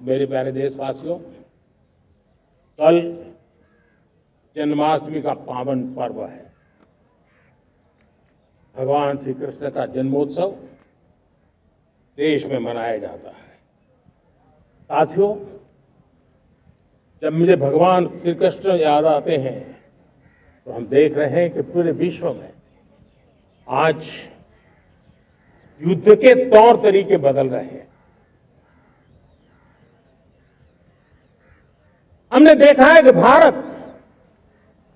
मेरे प्यारे देशवासियों, कल जन्माष्टमी का पावन पर्व है। भगवान श्री कृष्ण का जन्मोत्सव देश में मनाया जाता है। साथियों, जब मुझे भगवान श्री कृष्ण याद आते हैं तो हम देख रहे हैं कि पूरे विश्व में आज युद्ध के तौर तरीके बदल रहे हैं। हमने देखा है कि भारत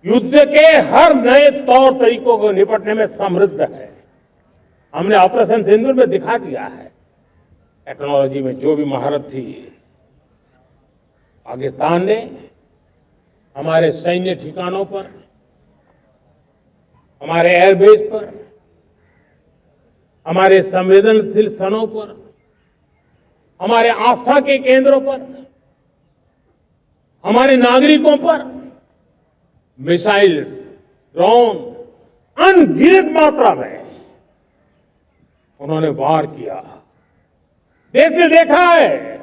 युद्ध के हर नए तौर तरीकों को निपटने में समृद्ध है। हमने ऑपरेशन सिंदूर में दिखा दिया है। टेक्नोलॉजी में जो भी महारत थी, पाकिस्तान ने हमारे सैन्य ठिकानों पर, हमारे एयरबेस पर, हमारे संवेदनशील स्थानों पर, हमारे आस्था के केंद्रों पर, हमारे नागरिकों पर मिसाइल्स, ड्रोन अनगिनत मात्रा में उन्होंने वार किया। देश ने देखा है,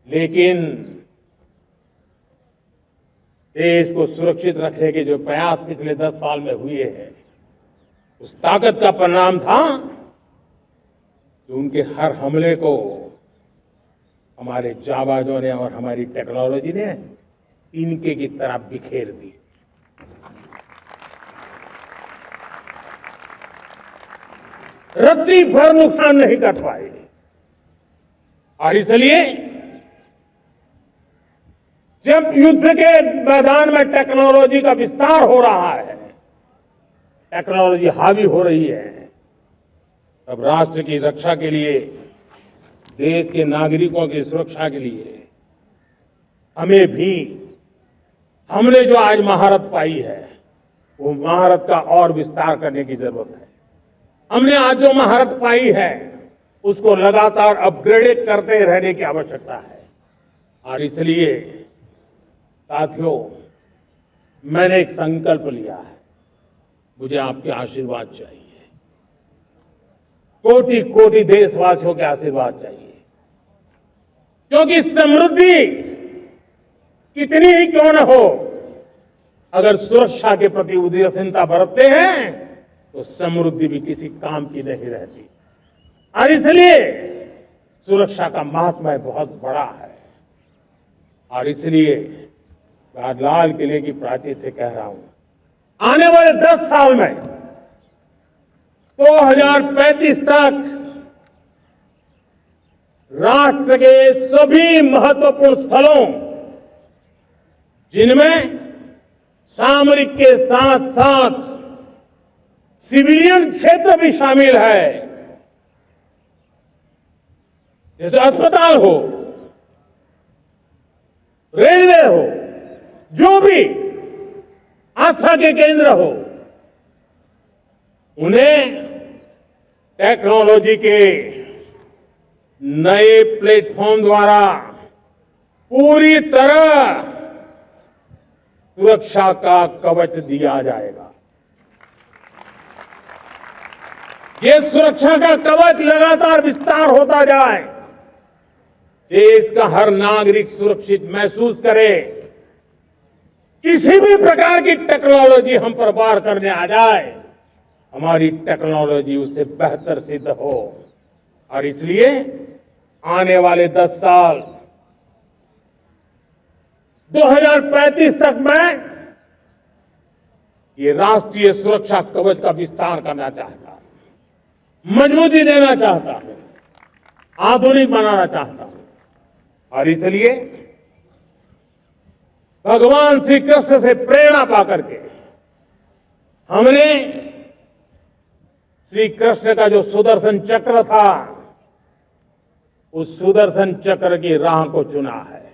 लेकिन देश को सुरक्षित रखने के जो प्रयास पिछले 10 साल में हुए हैं, उस ताकत का परिणाम था कि उनके हर हमले को हमारे जाबाजों ने और हमारी टेक्नोलॉजी ने तिनके की तरह बिखेर दी। रत्ती भर नुकसान नहीं कर पाए। और इसलिए जब युद्ध के मैदान में टेक्नोलॉजी का विस्तार हो रहा है, टेक्नोलॉजी हावी हो रही है, तब राष्ट्र की रक्षा के लिए, देश के नागरिकों की सुरक्षा के लिए हमें भी, हमने जो आज महारत पाई है, वो महारत का और विस्तार करने की जरूरत है। हमने आज जो महारत पाई है, उसको लगातार अपग्रेड करते रहने की आवश्यकता है। और इसलिए साथियों, मैंने एक संकल्प लिया है। मुझे आपके आशीर्वाद चाहिए, कोटि कोटि देशवासियों के आशीर्वाद चाहिए, क्योंकि समृद्धि कितनी ही क्यों न हो, अगर सुरक्षा के प्रति उदासीनता बरतते हैं तो समृद्धि भी किसी काम की नहीं रहती। और इसलिए सुरक्षा का महात्म्य बहुत बड़ा है। और इसलिए मैं लाल किले की प्राचीर से कह रहा हूं, आने वाले 10 साल में 2035 तक राष्ट्र के सभी महत्वपूर्ण स्थलों, जिनमें सामरिक के साथ साथ सिविलियन क्षेत्र भी शामिल है, जैसे अस्पताल हो, रेलवे हो, जो भी आस्था के केंद्र हो, उन्हें टेक्नोलॉजी के नए प्लेटफॉर्म द्वारा पूरी तरह सुरक्षा का कवच दिया जाएगा। ये सुरक्षा का कवच लगातार विस्तार होता जाए, देश का हर नागरिक सुरक्षित महसूस करे। किसी भी प्रकार की टेक्नोलॉजी हम पर वार करने आ जाए, हमारी टेक्नोलॉजी उससे बेहतर सिद्ध हो। और इसलिए आने वाले 10 साल 2035 तक मैं ये राष्ट्रीय सुरक्षा कवच का विस्तार करना चाहता हूं, मजबूती देना चाहता हूं, आधुनिक बनाना चाहता हूं। और इसलिए भगवान श्री कृष्ण से प्रेरणा पाकर के हमने श्री कृष्ण का जो सुदर्शन चक्र था, उस सुदर्शन चक्र की राह को चुना है।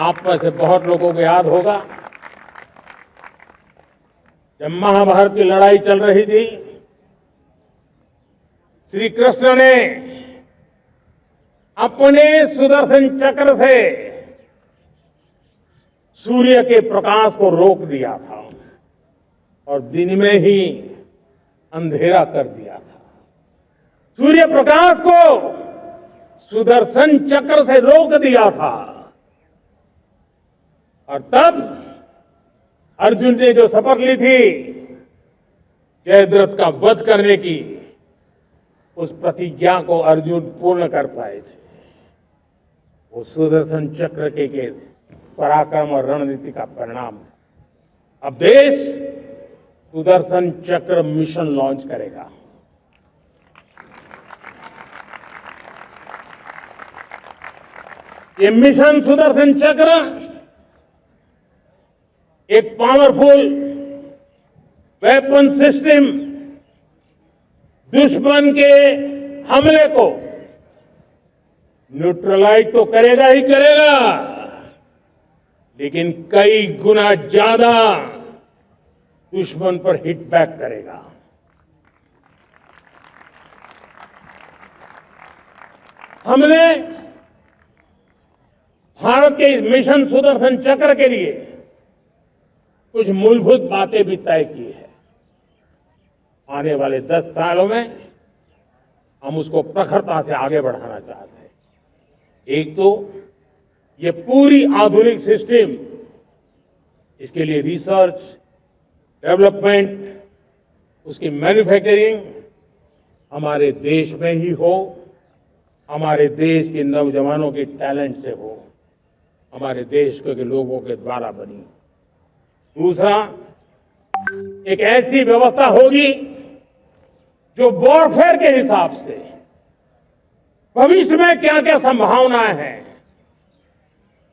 आप में से बहुत लोगों को याद होगा, जब महाभारत की लड़ाई चल रही थी, श्री कृष्ण ने अपने सुदर्शन चक्र से सूर्य के प्रकाश को रोक दिया था और दिन में ही अंधेरा कर दिया था। सूर्य प्रकाश को सुदर्शन चक्र से रोक दिया था और तब अर्जुन ने जो शपथ ली थी जयद्रथ का वध करने की, उस प्रतिज्ञा को अर्जुन पूर्ण कर पाए थे। वो सुदर्शन चक्र के पराक्रम और रणनीति का परिणाम था। अब देश सुदर्शन चक्र मिशन लॉन्च करेगा। ये मिशन सुदर्शन चक्र एक पावरफुल वेपन सिस्टम दुश्मन के हमले को न्यूट्रलाइज तो करेगा ही करेगा, लेकिन कई गुना ज्यादा दुश्मन पर हिट बैक करेगा। हमने भारत के इस मिशन सुदर्शन चक्र के लिए कुछ मूलभूत बातें भी तय की है। आने वाले 10 सालों में हम उसको प्रखरता से आगे बढ़ाना चाहते हैं। एक तो ये पूरी आधुनिक सिस्टम, इसके लिए रिसर्च, डेवलपमेंट, उसकी मैन्युफैक्चरिंग हमारे देश में ही हो, हमारे देश के नौजवानों के टैलेंट से हो, हमारे देश के लोगों के द्वारा बनी। दूसरा, एक ऐसी व्यवस्था होगी जो वॉरफेयर के हिसाब से भविष्य में क्या क्या संभावनाएं हैं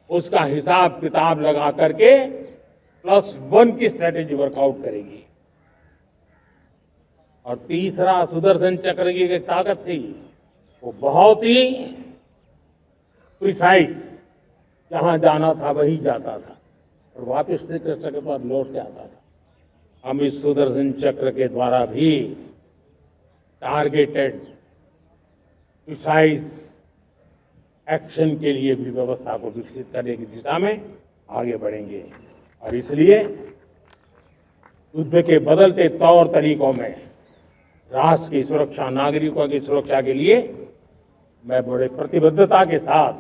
उसका हिसाब किताब लगा करके +1 की स्ट्रेटेजी वर्कआउट करेगी। और तीसरा, सुदर्शन चक्र की एक ताकत थी, वो बहुत ही प्रिसाइज, जहां जाना था वहीं जाता था और वापस श्री कृष्ण के पास लौट के आता था। हम इस सुदर्शन चक्र के द्वारा भी टारगेटेड प्रिसाइज एक्शन के लिए भी व्यवस्था को विकसित करने की दिशा में आगे बढ़ेंगे। और इसलिए युद्ध के बदलते तौर तरीकों में राष्ट्र की सुरक्षा, नागरिकों की सुरक्षा के लिए मैं बड़े प्रतिबद्धता के साथ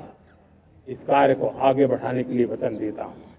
इस कार्य को आगे बढ़ाने के लिए वचन देता हूं।